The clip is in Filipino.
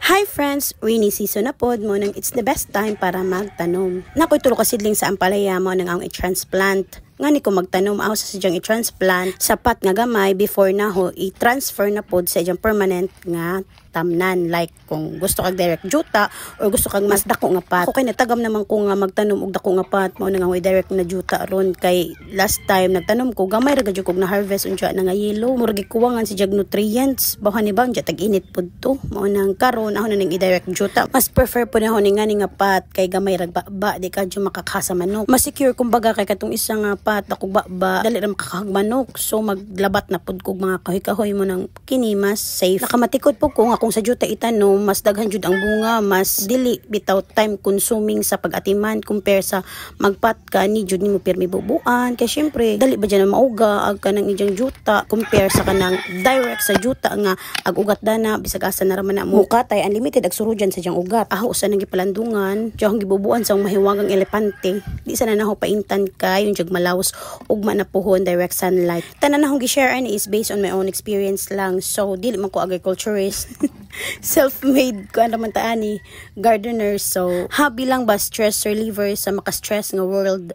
Hi friends! Rainy season na pod mo nang it's the best time para magtanom. Nakoy tulo ka sidling sa ampalaya mo nang ang i-transplant. Nga ni ko magtanom ako sa sadyang i-transplant. Sapat nga gamay before na ho i-transfer na pod sa sadyang permanent nga tamnan. Like kung gusto kag direct juta or gusto kag mas dako nga pat. Ako kay natagam naman ko nga magtanom og dako nga pat mao nang direct na juta ron kay last time nagtanom ko gamay ra gyud kog na harvest unja na nga yellow. Murag kuwangan si jag nutrients. Bahan ni bang tag init pod to. Mao nang karon ako na ning i-direct juta. Mas prefer po na ho ni nga pat kay gamay ra ba di ka makakasa manok. Mas secure kumbaga kay katong isa nga pat ako ba dali ra makakahagmanok. So maglabat na pod kog mga kahoy-kahoy mo nang kini mas safe. Nakamatikod po ko nga kung sa juta itanom mas daghan jud ang bunga, mas dili bitaw time consuming sa pag-atiman compare sa magpat ka ni jud nimo pirmi bubuan kay syempre dali ba dyan mauga ag kanang ijang juta compare sa kanang direct sa juta nga ag ugat dana bisag asa na raman na mo katay unlimited ag surujan sa diyang ugat. Aho usa nang gipalandungan diyang gibubuan sa mahiwagang elepante di sana na ho paintan kay yung jag malaws ugma na puhon direct sunlight. Tanan na hong gi-share ani is based on my own experience lang, so dili man ko agriculturist. Self-made ko naman taani gardener, so hobby lang ba stress reliever sa maka-stress nga world.